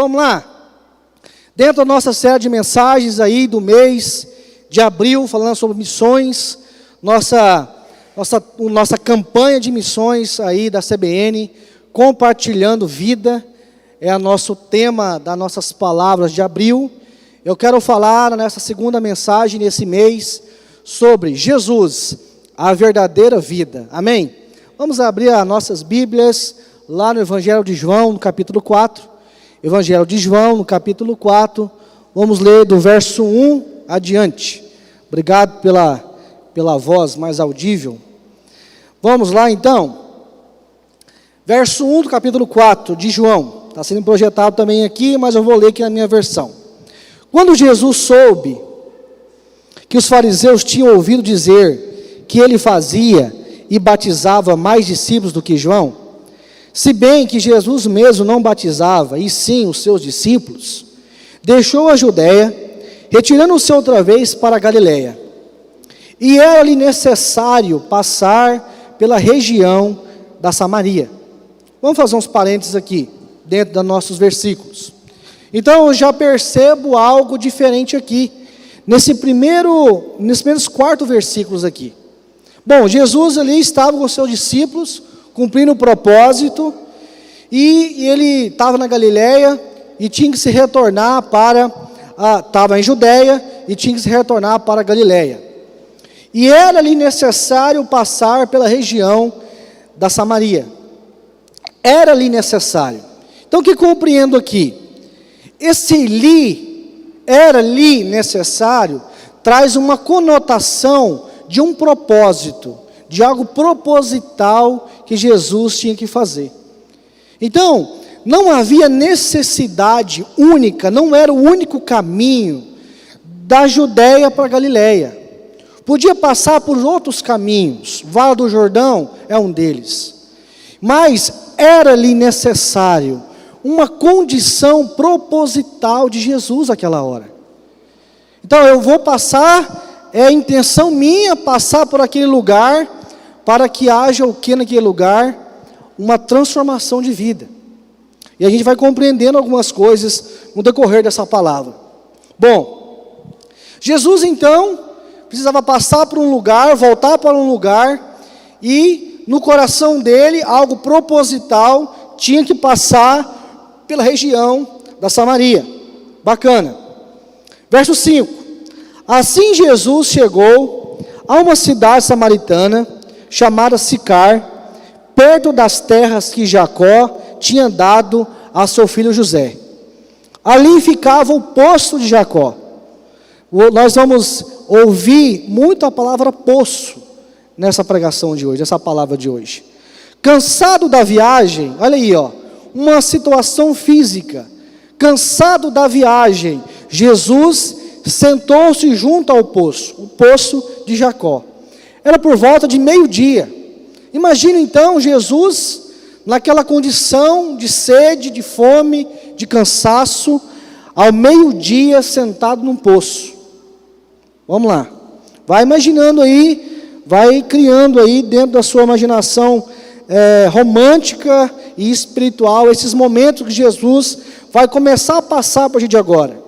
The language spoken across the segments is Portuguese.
Vamos lá. Dentro da nossa série de mensagens aí do mês de abril, falando sobre missões, nossa campanha de missões aí da CBN, compartilhando vida, é o nosso tema das nossas palavras de abril. Eu quero falar nessa segunda mensagem, nesse mês, sobre Jesus, a verdadeira vida. Amém? Vamos abrir as nossas Bíblias lá no Evangelho de João, no capítulo 4. Evangelho de João, no capítulo 4. Vamos ler do verso 1 adiante. Obrigado pela voz mais audível. Vamos lá então. Verso 1 do capítulo 4 de João. Está sendo projetado também aqui, mas eu vou ler aqui na minha versão. Quando Jesus soube que os fariseus tinham ouvido dizer que ele fazia e batizava mais discípulos do que João, se bem que Jesus mesmo não batizava, e sim os seus discípulos, deixou a Judéia, retirando-se outra vez para a Galiléia. E era-lhe necessário passar pela região da Samaria. Vamos fazer uns parênteses aqui, dentro dos nossos versículos. Então eu já percebo algo diferente aqui, nesses primeiros 4 versículos aqui. Bom, Jesus ali estava com os seus discípulos, cumprindo o propósito, e ele estava na Galiléia, e tinha que se retornar estava em Judéia, e tinha que se retornar para a Galiléia. E era ali necessário passar pela região da Samaria. Era ali necessário. Então o que compreendo aqui? Esse era ali necessário, traz uma conotação de um propósito, de algo proposital que Jesus tinha que fazer. Então, não havia necessidade única, não era o único caminho da Judéia para a Galiléia. Podia passar por outros caminhos, o Vale do Jordão é um deles. Mas era-lhe necessário uma condição proposital de Jesus naquela hora. Então eu vou passar, é a intenção minha passar por aquele lugar, para que haja o que naquele lugar? Uma transformação de vida. E a gente vai compreendendo algumas coisas no decorrer dessa palavra. Bom, Jesus então precisava passar por um lugar, voltar para um lugar, e no coração dele, algo proposital, tinha que passar pela região da Samaria. Bacana. Verso 5. Assim Jesus chegou a uma cidade samaritana, chamada Sicar, perto das terras que Jacó tinha dado a seu filho José. Ali ficava o poço de Jacó. Nós vamos ouvir muito a palavra poço nessa pregação de hoje, nessa palavra de hoje. Cansado da viagem, olha aí, uma situação física. Cansado da viagem, Jesus sentou-se junto ao poço, o poço de Jacó. Era por volta de meio-dia. Imagina então Jesus naquela condição de sede, de fome, de cansaço, ao meio-dia sentado num poço. Vamos lá. Vai imaginando aí, vai criando aí dentro da sua imaginação romântica e espiritual, esses momentos que Jesus vai começar a passar para a gente agora.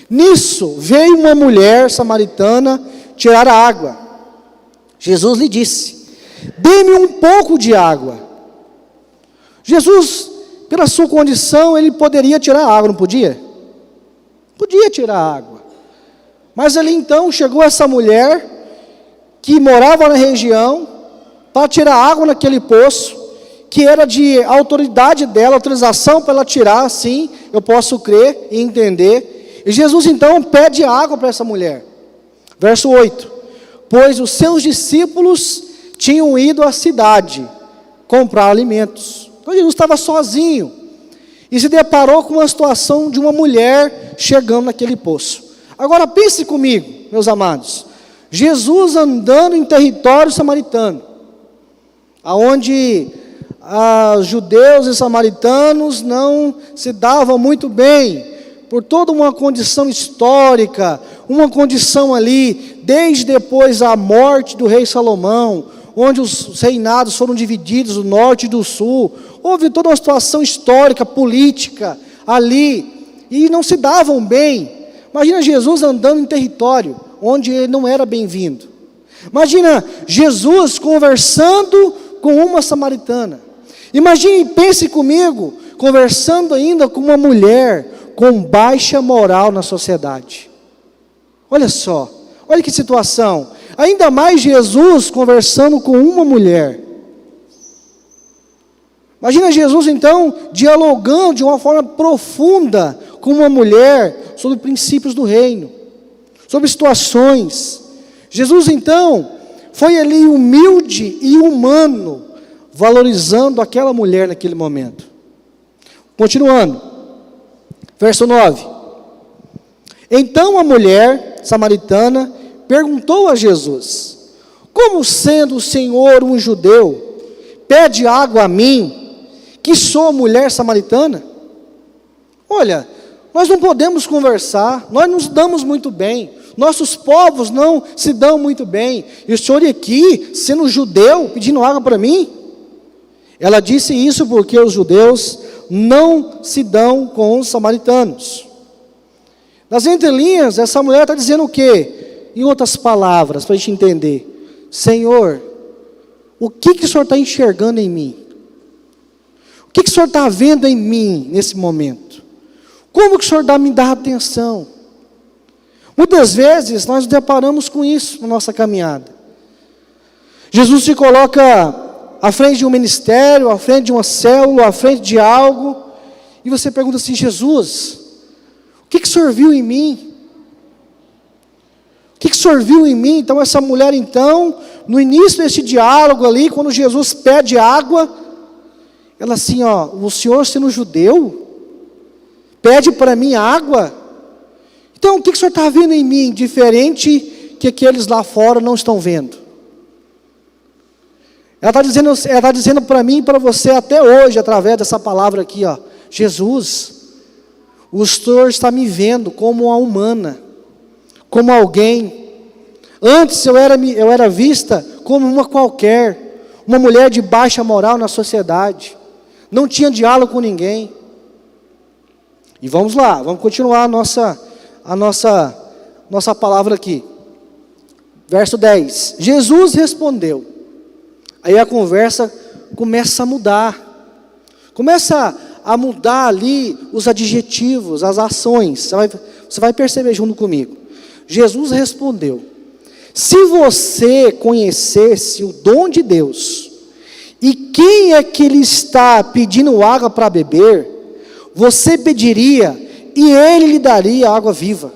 Nisso, veio uma mulher samaritana tirar a água. Jesus lhe disse: dê-me um pouco de água. Jesus, pela sua condição, ele poderia tirar a água, não podia? Podia tirar a água. Mas ali então, chegou essa mulher, que morava na região, para tirar água naquele poço, que era de autoridade dela, autorização para ela tirar, sim, eu posso crer e entender. E Jesus então pede água para essa mulher. Verso 8. Pois os seus discípulos tinham ido à cidade comprar alimentos. Então Jesus estava sozinho e se deparou com uma situação de uma mulher chegando naquele poço. Agora pense comigo, meus amados. Jesus andando em território samaritano, aonde judeus e samaritanos não se davam muito bem, por toda uma condição histórica, uma condição ali, desde depois a morte do rei Salomão, onde os reinados foram divididos, do norte e do sul, houve toda uma situação histórica, política, ali e não se davam bem. Imagina Jesus andando em território onde ele não era bem-vindo. Imagina Jesus conversando com uma samaritana. Imagine, pense comigo, conversando ainda com uma mulher com baixa moral na sociedade. Olha só, olha que situação. Ainda mais Jesus conversando com uma mulher. Imagina Jesus então dialogando de uma forma profunda com uma mulher sobre princípios do reino, sobre situações. Jesus então foi ali humilde e humano, valorizando aquela mulher naquele momento. Continuando, verso 9. Então a mulher samaritana perguntou a Jesus: como sendo o Senhor um judeu, pede água a mim, que sou mulher samaritana? Olha, nós não podemos conversar, nós nos damos muito bem, nossos povos não se dão muito bem, e o Senhor aqui, sendo judeu, pedindo água para mim? Ela disse isso porque os judeus não se dão com os samaritanos. Nas entrelinhas, essa mulher está dizendo o quê? Em outras palavras, para a gente entender: Senhor, o que o Senhor está enxergando em mim? O que o Senhor está vendo em mim nesse momento? Como que o Senhor me dá atenção? Muitas vezes nós nos deparamos com isso na nossa caminhada. Jesus se coloca à frente de um ministério, à frente de uma célula, à frente de algo, e você pergunta assim: Jesus, o que o Senhor viu em mim? O que o Senhor viu em mim? Então essa mulher então, no início desse diálogo ali, quando Jesus pede água, ela assim, ó, o Senhor sendo judeu, pede para mim água? Então o que o Senhor está vendo em mim, diferente que aqueles lá fora não estão vendo? Ela está dizendo para mim e para você até hoje, através dessa palavra aqui, ó: Jesus, o Senhor está me vendo como uma humana, como alguém. Antes eu era vista como uma qualquer, uma mulher de baixa moral na sociedade, não tinha diálogo com ninguém. E vamos lá, vamos continuar a nossa palavra aqui. Verso 10. Jesus respondeu. Aí a conversa começa a mudar. Começa a mudar ali os adjetivos, as ações. Você vai perceber junto comigo. Jesus respondeu: se você conhecesse o dom de Deus, e quem é que lhe está pedindo água para beber, você pediria, e ele lhe daria água viva.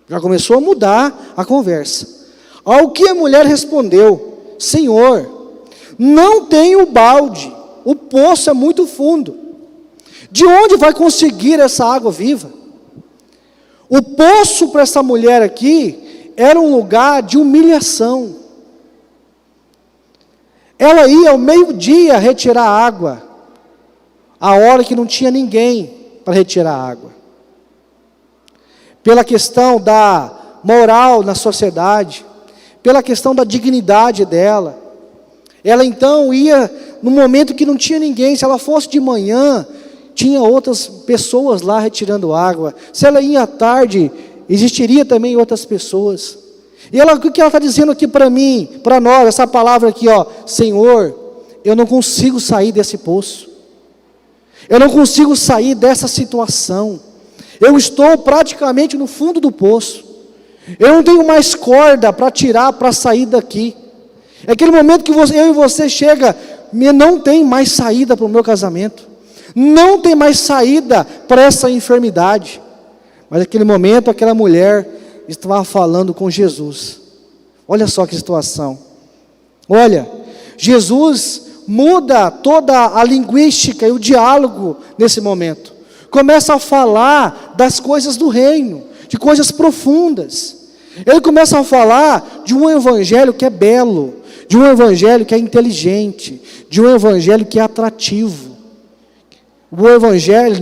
Já começou a mudar a conversa. Ao que a mulher respondeu: Senhor, não tenho balde, o poço é muito fundo. De onde vai conseguir essa água viva? O poço para essa mulher aqui era um lugar de humilhação. Ela ia ao meio-dia retirar água, a hora que não tinha ninguém para retirar água. Pela questão da moral na sociedade, pela questão da dignidade dela. Ela então ia no momento que não tinha ninguém. Se ela fosse de manhã, tinha outras pessoas lá retirando água. Se ela ia à tarde, existiria também outras pessoas. E ela, o que ela está dizendo aqui para mim, para nós, essa palavra aqui, ó: Senhor, eu não consigo sair desse poço. Eu não consigo sair dessa situação. Eu estou praticamente no fundo do poço. Eu não tenho mais corda para tirar, para sair daqui. É aquele momento que eu e você chega, não tem mais saída para o meu casamento. Não tem mais saída para essa enfermidade. Mas naquele momento, aquela mulher estava falando com Jesus. Olha só que situação. Olha, Jesus muda toda a linguística e o diálogo nesse momento. Começa a falar das coisas do reino, de coisas profundas. Ele começa a falar de um evangelho que é belo, de um evangelho que é inteligente, de um evangelho que é atrativo. O evangelho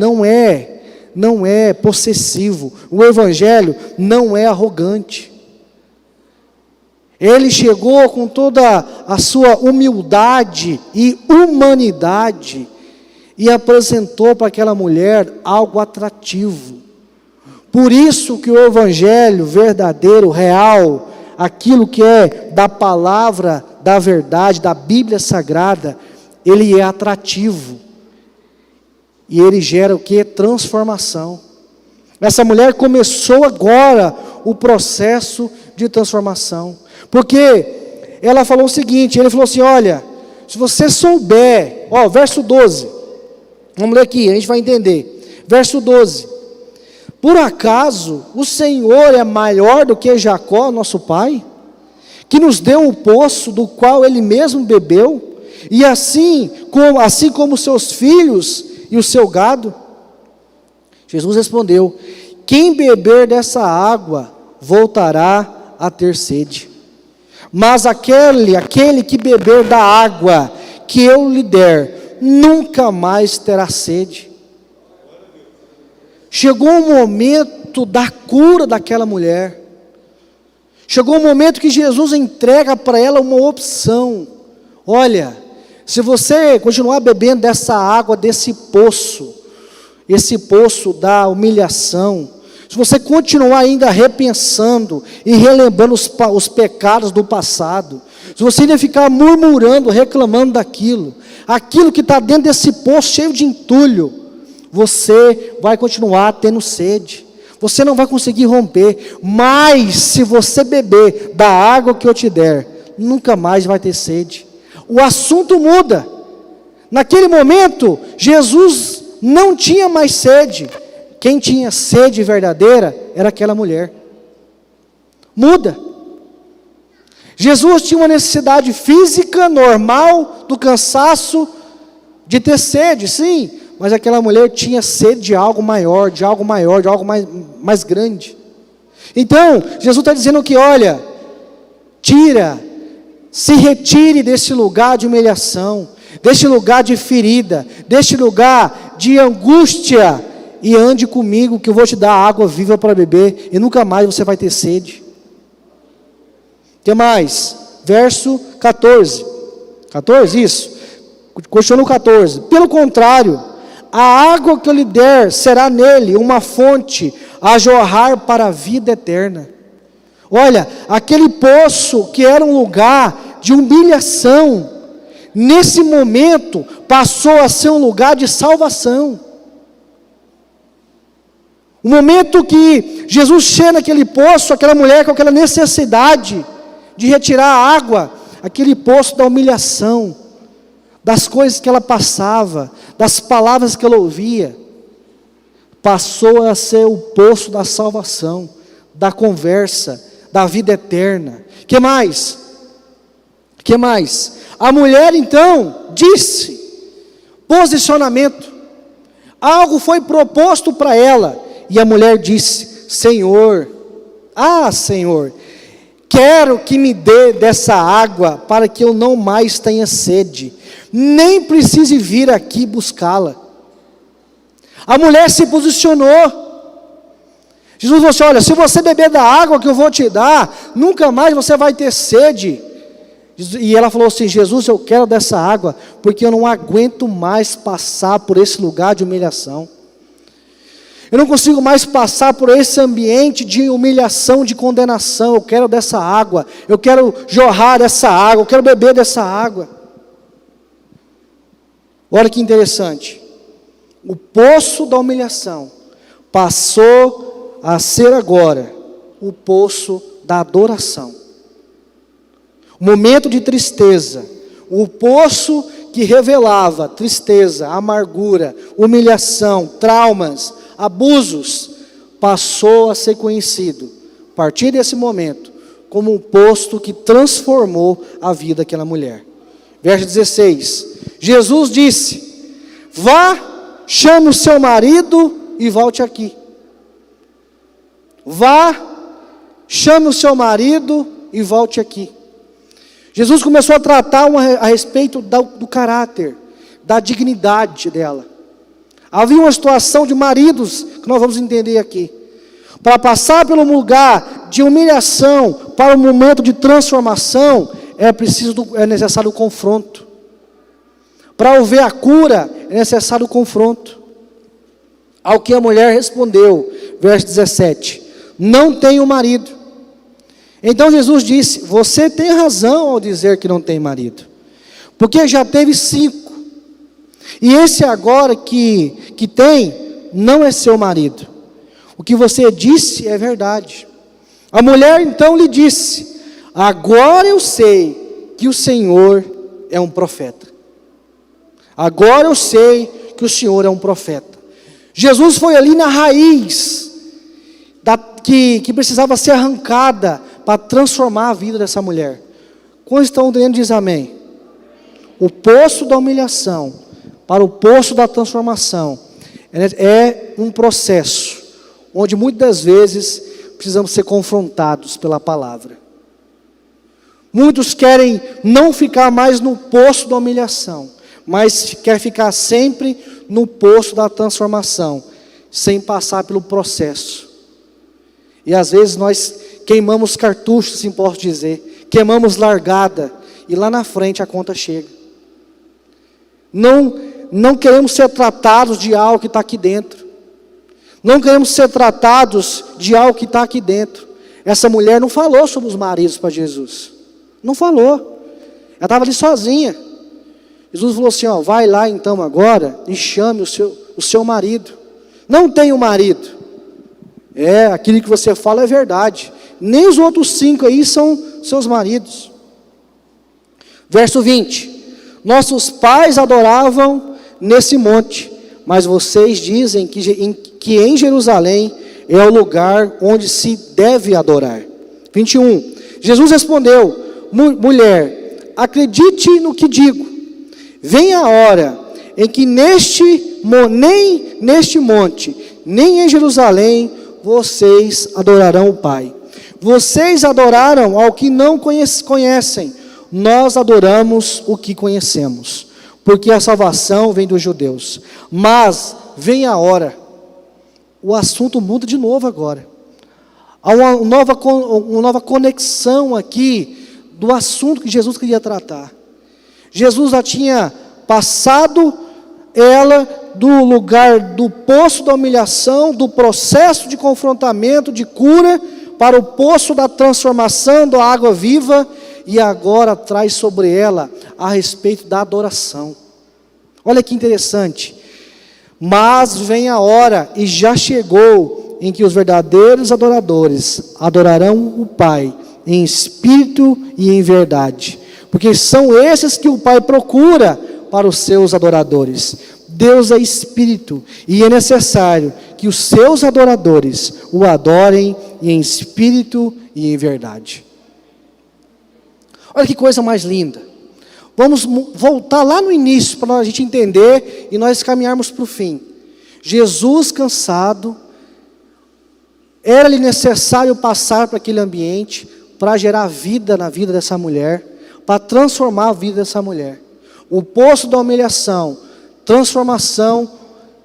não é possessivo. O evangelho não é arrogante. Ele chegou com toda a sua humildade e humanidade. e apresentou para aquela mulher algo atrativo. Por isso que o evangelho verdadeiro, real, aquilo que é da palavra, da verdade, da Bíblia Sagrada, ele é atrativo. E ele gera o que? Transformação. Essa mulher começou agora o processo de transformação. Porque ela falou o seguinte, ele falou assim, olha, se você souber, verso 12, vamos ler aqui, a gente vai entender. Verso 12, por acaso o Senhor é maior do que Jacó, nosso pai, que nos deu o poço do qual ele mesmo bebeu, e assim como seus filhos e o seu gado? Jesus respondeu, quem beber dessa água voltará a ter sede, mas aquele que beber da água que eu lhe der, nunca mais terá sede. Chegou o momento da cura daquela mulher. Chegou o momento que Jesus entrega para ela uma opção. Olha, se você continuar bebendo dessa água, desse poço, esse poço da humilhação, se você continuar ainda repensando e relembrando os pecados do passado, se você ainda ficar murmurando, reclamando daquilo, aquilo que está dentro desse poço cheio de entulho, você vai continuar tendo sede, você não vai conseguir romper, mas se você beber da água que eu te der, nunca mais vai ter sede. O assunto muda. Naquele momento, Jesus não tinha mais sede. Quem tinha sede verdadeira era aquela mulher. Muda. Jesus tinha uma necessidade física normal do cansaço de ter sede, sim, mas aquela mulher tinha sede de algo maior, de algo mais grande. Então, Jesus está dizendo que, olha, se retire desse lugar de humilhação, deste lugar de ferida, deste lugar de angústia, e ande comigo que eu vou te dar água viva para beber, e nunca mais você vai ter sede. O que mais? Verso 14, isso, continua no 14, pelo contrário, a água que eu lhe der, será nele uma fonte a jorrar para a vida eterna. Olha, aquele poço que era um lugar de humilhação, nesse momento, passou a ser um lugar de salvação. O momento que Jesus chega naquele poço, aquela mulher com aquela necessidade de retirar a água, aquele poço da humilhação, das coisas que ela passava, das palavras que ela ouvia, passou a ser o poço da salvação, da conversa, da vida eterna. Que mais? A mulher então disse, posicionamento, algo foi proposto para ela, e a mulher disse, Senhor, quero que me dê dessa água, para que eu não mais tenha sede, nem precise vir aqui buscá-la. A mulher se posicionou. Jesus falou assim, olha, se você beber da água que eu vou te dar, nunca mais você vai ter sede. E ela falou assim, Jesus, eu quero dessa água, porque eu não aguento mais passar por esse lugar de humilhação. Eu não consigo mais passar por esse ambiente de humilhação, de condenação. Eu quero dessa água, eu quero jorrar dessa água, eu quero beber dessa água. Olha que interessante, o poço da humilhação passou a ser agora o poço da adoração. O momento de tristeza, o poço que revelava tristeza, amargura, humilhação, traumas, abusos, passou a ser conhecido, a partir desse momento, como um poço que transformou a vida daquela mulher. Verso 16, Jesus disse, vá, chame o seu marido e volte aqui. Vá, chame o seu marido e volte aqui. Jesus começou a tratar a respeito do caráter, da dignidade dela. Havia uma situação de maridos, que nós vamos entender aqui. Para passar pelo lugar de humilhação, para o momento de transformação, é necessário o confronto. Para haver a cura, é necessário o confronto. Ao que a mulher respondeu, verso 17: não tenho marido. Então Jesus disse: você tem razão ao dizer que não tem marido, porque já teve 5, e esse agora que tem, não é seu marido. O que você disse é verdade. A mulher então lhe disse: agora eu sei que o Senhor é um profeta. Agora eu sei que o Senhor é um profeta. Jesus foi ali na raiz que precisava ser arrancada para transformar a vida dessa mulher. Quantos estão entendendo? Diz amém. O poço da humilhação para o poço da transformação é um processo onde muitas vezes precisamos ser confrontados pela palavra. Muitos querem não ficar mais no poço da humilhação, mas quer ficar sempre no poço da transformação, sem passar pelo processo. E às vezes nós queimamos cartuchos, assim posso dizer, queimamos largada, e lá na frente a conta chega. Não queremos ser tratados de algo que está aqui dentro. Não queremos ser tratados de algo que está aqui dentro. Essa mulher não falou sobre os maridos para Jesus. Não falou. Ela estava ali sozinha. Jesus falou assim: ó, vai lá então agora e chame o seu marido. Não tenho marido. Aquilo que você fala é verdade. Nem os outros 5 aí são seus maridos. Verso 20: nossos pais adoravam nesse monte, mas vocês dizem que em Jerusalém é o lugar onde se deve adorar. 21: Jesus respondeu: mulher, acredite no que digo. Vem a hora em que nem neste monte, nem em Jerusalém, vocês adorarão o Pai. Vocês adoraram ao que não conhecem. Nós adoramos o que conhecemos, porque a salvação vem dos judeus. Mas vem a hora, o assunto muda de novo agora. Há uma nova conexão aqui do assunto que Jesus queria tratar. Jesus já tinha passado ela do lugar do poço da humilhação, do processo de confrontamento, de cura, para o poço da transformação, da água viva, e agora traz sobre ela a respeito da adoração. Olha que interessante. Mas vem a hora, e já chegou, em que os verdadeiros adoradores adorarão o Pai em espírito e em verdade, porque são esses que o Pai procura para os seus adoradores. Deus é espírito, e é necessário que os seus adoradores o adorem em espírito e em verdade. Olha que coisa mais linda. Vamos voltar lá no início para a gente entender e nós caminharmos para o fim. Jesus cansado, era-lhe necessário passar para aquele ambiente para gerar vida na vida dessa mulher, para transformar a vida dessa mulher. O poço da humilhação, transformação,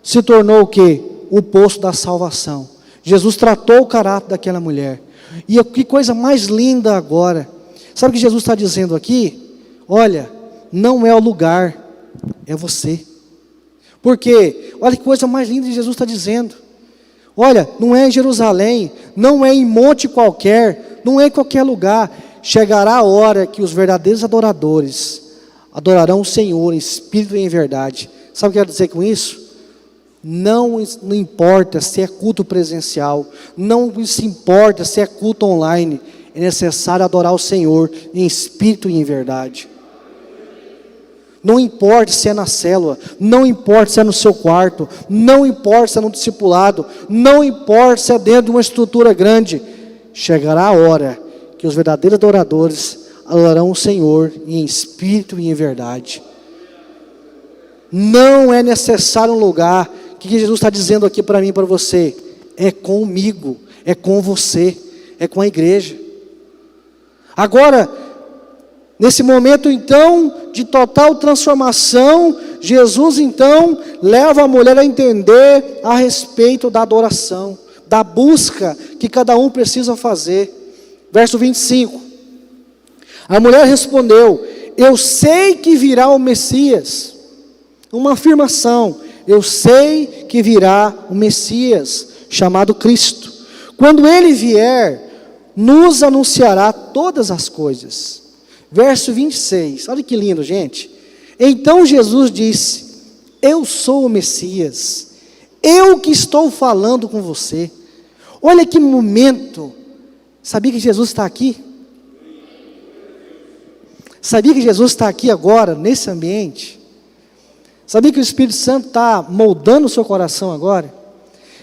se tornou o quê? O poço da salvação. Jesus tratou o caráter daquela mulher. E que coisa mais linda agora. Sabe o que Jesus está dizendo aqui? Olha, não é o lugar, é você. Por quê? Olha que coisa mais linda que Jesus está dizendo. Olha, não é em Jerusalém, não é em monte qualquer, não é em qualquer lugar. Chegará a hora que os verdadeiros adoradores adorarão o Senhor em espírito e em verdade. Sabe o que eu quero dizer com isso? Não importa se é culto presencial, não se importa se é culto online, é necessário adorar o Senhor em espírito e em verdade. Não importa se é na célula, não importa se é no seu quarto, não importa se é no discipulado, não importa se é dentro de uma estrutura grande, chegará a hora que os verdadeiros adoradores adorarão o Senhor em espírito e em verdade. Não é necessário um lugar. O que Jesus está dizendo aqui para mim e para você? É comigo, é com você, é com a igreja. Agora, nesse momento então, de total transformação, Jesus então leva a mulher a entender a respeito da adoração, da busca que cada um precisa fazer. Verso 25. A mulher respondeu: eu sei que virá o Messias, uma afirmação: eu sei que virá o Messias, chamado Cristo. Quando ele vier, nos anunciará todas as coisas. Verso 26, olha que lindo, gente. Então Jesus disse: eu sou o Messias, eu que estou falando com você. Olha que momento. Sabia que Jesus está aqui? Sabia que Jesus está aqui agora, nesse ambiente? Sabia que o Espírito Santo está moldando o seu coração agora?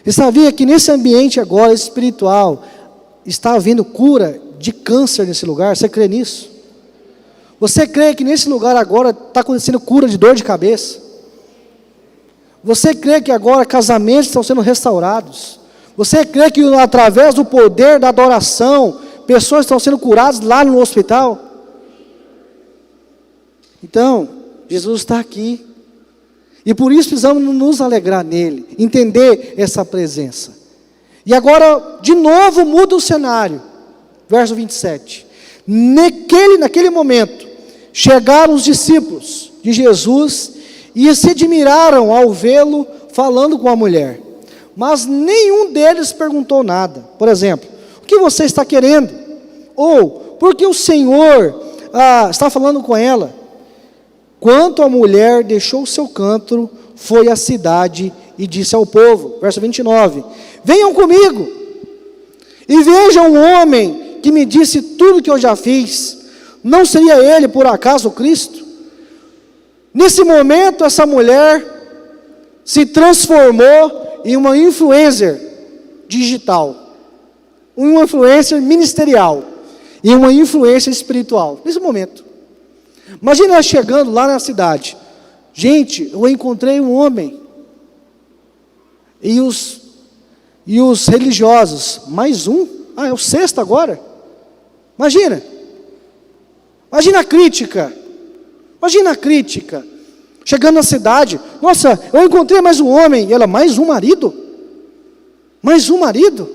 E sabia que nesse ambiente agora espiritual está havendo cura de câncer nesse lugar? Você crê nisso? Você crê que nesse lugar agora está acontecendo cura de dor de cabeça? Você crê que agora casamentos estão sendo restaurados? Você crê que através do poder da adoração, pessoas estão sendo curadas lá no hospital? Então, Jesus está aqui. E por isso precisamos nos alegrar nele, entender essa presença. E agora, de novo, muda o cenário. Verso 27. Naquele momento, chegaram os discípulos de Jesus e se admiraram ao vê-lo falando com a mulher. Mas nenhum deles perguntou nada. Por exemplo, o que você está querendo? Ou, por que o Senhor está falando com ela? Quanto a mulher deixou o seu canto, foi à cidade e disse ao povo, verso 29, venham comigo e vejam um homem que me disse tudo que eu já fiz. Não seria ele por acaso o Cristo? Nesse momento essa mulher se transformou em uma influencer digital, uma influencer ministerial e uma influencer espiritual, nesse momento. Imagina ela chegando lá na cidade: gente, eu encontrei um homem. E os religiosos: mais um? É o sexto agora? Imagina a crítica. Imagina a crítica. Chegando na cidade: nossa, eu encontrei mais um homem. E ela: mais um marido? Mais um marido?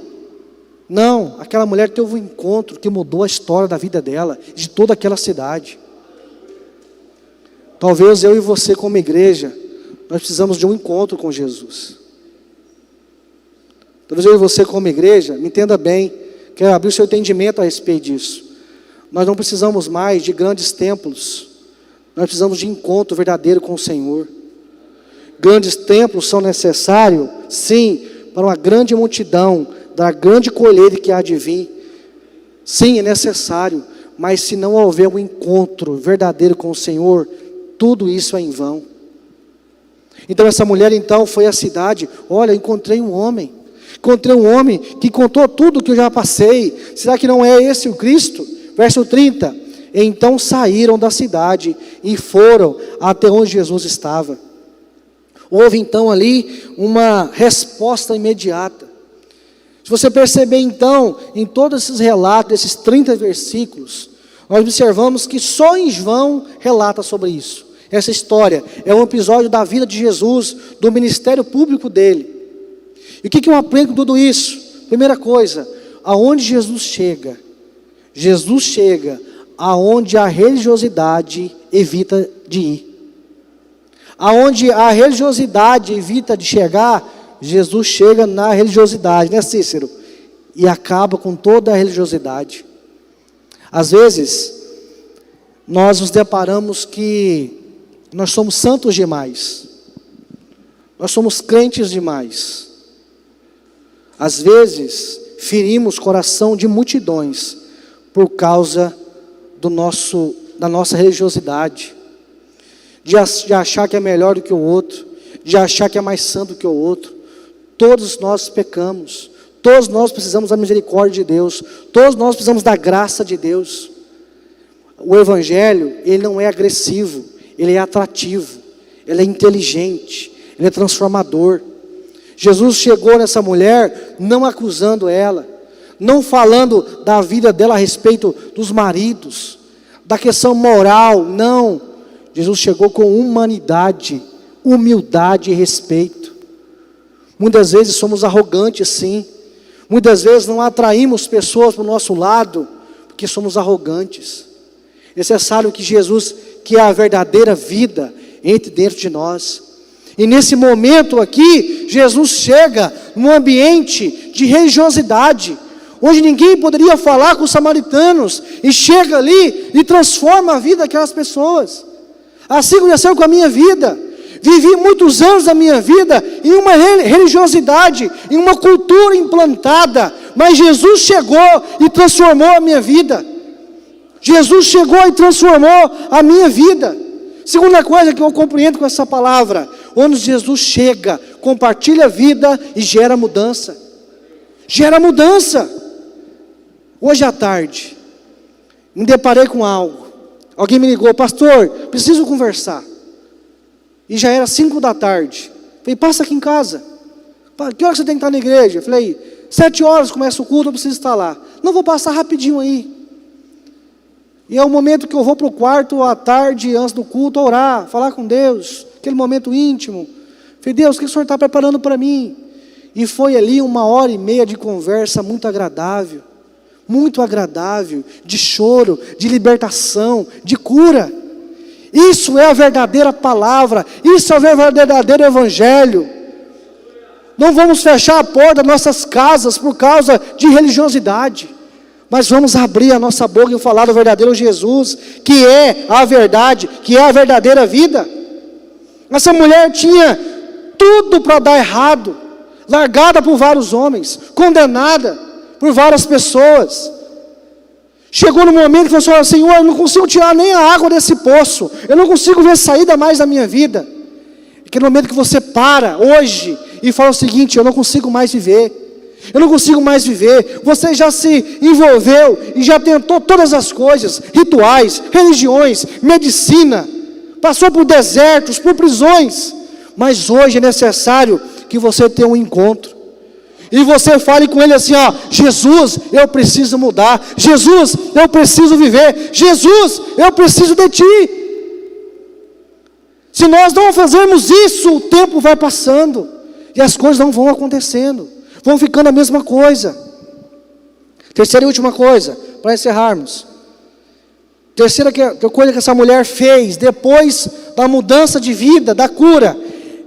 Não, aquela mulher teve um encontro que mudou a história da vida dela, de toda aquela cidade. Talvez eu e você como igreja, nós precisamos de um encontro com Jesus. Talvez eu e você como igreja, me entenda bem, quero abrir o seu entendimento a respeito disso. Nós não precisamos mais de grandes templos, nós precisamos de encontro verdadeiro com o Senhor. Grandes templos são necessários, sim, para uma grande multidão, da grande colheita que há de vir. Sim, é necessário, mas se não houver um encontro verdadeiro com o Senhor, tudo isso é em vão. Então essa mulher então foi à cidade: olha, encontrei um homem que contou tudo que eu já passei. Será que não é esse o Cristo? Verso 30. Então saíram da cidade e foram até onde Jesus estava. Houve então ali uma resposta imediata. Se você perceber então, em todos esses relatos, esses 30 versículos, nós observamos que só em João relata sobre isso. Essa história é um episódio da vida de Jesus, do ministério público dele. E o que eu aprendo com tudo isso? Primeira coisa, aonde Jesus chega aonde a religiosidade evita de ir. Aonde a religiosidade evita de chegar, Jesus chega na religiosidade, né, Cícero? E acaba com toda a religiosidade. Às vezes, nós nos deparamos que nós somos santos demais. Nós somos crentes demais. Às vezes, ferimos o coração de multidões por causa da nossa religiosidade. De achar que é melhor do que o outro, de achar que é mais santo do que o outro. Todos nós pecamos. Todos nós precisamos da misericórdia de Deus. Todos nós precisamos da graça de Deus. O Evangelho, ele não é agressivo, ele é atrativo, ele é inteligente, ele é transformador. Jesus chegou nessa mulher não acusando ela, não falando da vida dela a respeito dos maridos, da questão moral, não. Jesus chegou com humanidade, humildade e respeito. Muitas vezes somos arrogantes, sim. Muitas vezes não atraímos pessoas para o nosso lado, porque somos arrogantes. É necessário que Jesus, que é a verdadeira vida, entre dentro de nós. E nesse momento aqui, Jesus chega num ambiente de religiosidade, onde ninguém poderia falar com os samaritanos, e chega ali e transforma a vida daquelas pessoas. Assim aconteceu com a minha vida. Vivi muitos anos da minha vida em uma religiosidade, em uma cultura implantada, mas Jesus chegou e transformou a minha vida. Jesus chegou e transformou a minha vida. Segunda coisa que eu compreendo com essa palavra, onde Jesus chega, compartilha a vida e gera mudança. Gera mudança. Hoje à tarde, me deparei com algo. Alguém me ligou: pastor, preciso conversar. E já era 5 da tarde. Falei: passa aqui em casa. Que hora você tem que estar na igreja? Falei: 7 horas começa o culto, eu preciso estar lá. Não, vou passar rapidinho aí. E é o momento que eu vou para o quarto à tarde, antes do culto, orar, falar com Deus, aquele momento íntimo. Falei: Deus, o que o Senhor está preparando para mim? E foi ali 1h30 de conversa muito agradável, de choro, de libertação, de cura. Isso é a verdadeira palavra, isso é o verdadeiro evangelho. Não vamos fechar a porta das nossas casas por causa de religiosidade, mas vamos abrir a nossa boca e falar do verdadeiro Jesus, que é a verdade, que é a verdadeira vida. Essa mulher tinha tudo para dar errado, largada por vários homens, condenada por várias pessoas. Chegou no momento que falou: Senhor, eu não consigo tirar nem a água desse poço, eu não consigo ver saída mais da minha vida. Aquele momento que você para hoje e fala o seguinte: eu não consigo mais viver. Eu não consigo mais viver. Você já se envolveu e já tentou todas as coisas, rituais, religiões, medicina, passou por desertos, por prisões, mas hoje é necessário que você tenha um encontro, e você fale com ele assim: Jesus, eu preciso mudar. Jesus, eu preciso viver. Jesus, eu preciso de ti. Se nós não fazermos isso, o tempo vai passando e as coisas não vão acontecendo, vão ficando a mesma coisa. Terceira e última coisa, para encerrarmos. Terceira coisa que essa mulher fez, depois da mudança de vida, da cura,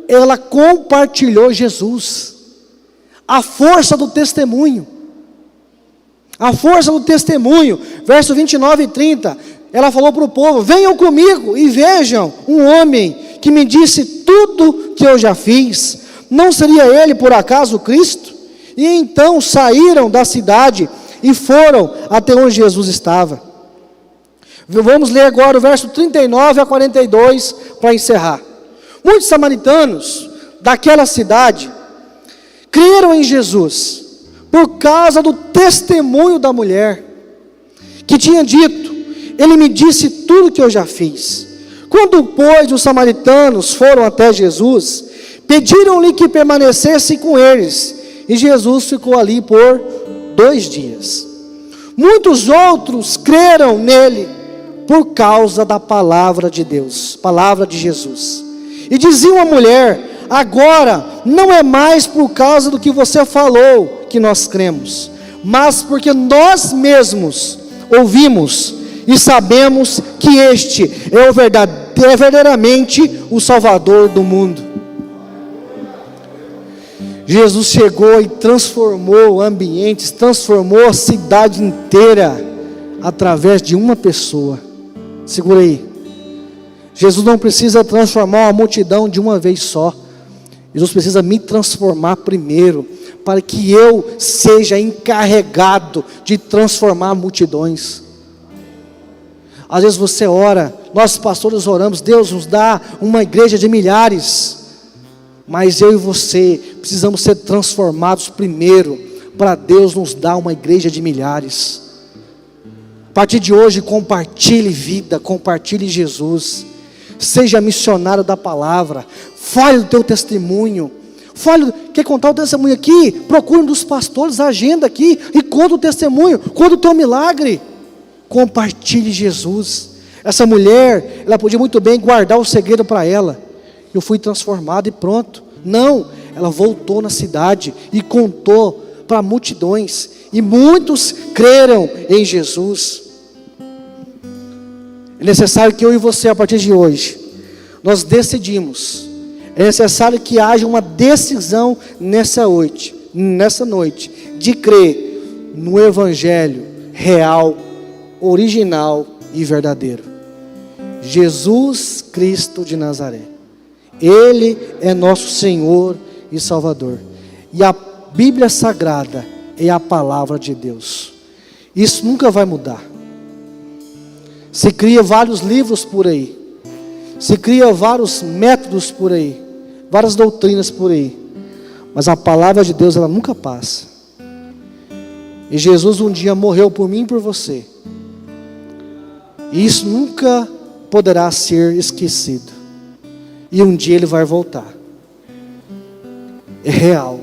ela compartilhou Jesus. A força do testemunho. A força do testemunho. Verso 29 e 30. Ela falou para o povo: venham comigo e vejam um homem que me disse tudo que eu já fiz. Não seria ele por acaso o Cristo? E então saíram da cidade e foram até onde Jesus estava. Vamos ler agora o verso 39 a 42 para encerrar. Muitos samaritanos daquela cidade creram em Jesus por causa do testemunho da mulher, que tinha dito: ele me disse tudo que eu já fiz. Quando, pois, os samaritanos foram até Jesus, pediram-lhe que permanecesse com eles, e Jesus ficou ali por 2 dias. Muitos outros creram nele por causa da palavra de Deus, palavra de Jesus. E diziam à mulher: agora não é mais por causa do que você falou que nós cremos, mas porque nós mesmos ouvimos e sabemos que este é verdadeiramente o Salvador do mundo. Jesus chegou e transformou ambientes, transformou a cidade inteira, através de uma pessoa. Segura aí. Jesus não precisa transformar a multidão de uma vez só. Jesus precisa me transformar primeiro, para que eu seja encarregado de transformar multidões. Às vezes você ora, nós pastores oramos: Deus nos dá uma igreja de milhares. Mas eu e você precisamos ser transformados primeiro, para Deus nos dar uma igreja de milhares. A partir de hoje, compartilhe vida, compartilhe Jesus. Seja missionário da palavra. Fale do teu testemunho. Quer contar o testemunho aqui? Procure um dos pastores, agenda aqui e conta o testemunho, conta o teu milagre. Compartilhe Jesus. Essa mulher, ela podia muito bem guardar o segredo para ela: eu fui transformado e pronto. Não, ela voltou na cidade e contou para multidões, e muitos creram em Jesus. É necessário que eu e você, a partir de hoje, nós decidimos. É necessário que haja uma decisão nessa noite, de crer no Evangelho real, original e verdadeiro. Jesus Cristo de Nazaré. Ele é nosso Senhor e Salvador. E a Bíblia Sagrada é a palavra de Deus. Isso nunca vai mudar. Se cria vários livros por aí. Se cria vários métodos por aí. Várias doutrinas por aí. Mas a palavra de Deus, ela nunca passa. E Jesus um dia morreu por mim e por você. E isso nunca poderá ser esquecido. E um dia Ele vai voltar. É real.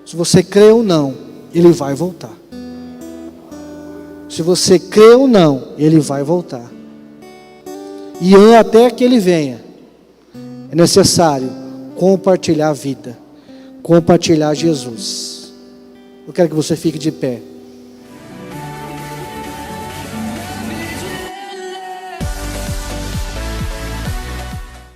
Se você crê ou não, Ele vai voltar. Se você crê ou não, Ele vai voltar. E até que Ele venha, é necessário compartilhar a vida, compartilhar Jesus. Eu quero que você fique de pé.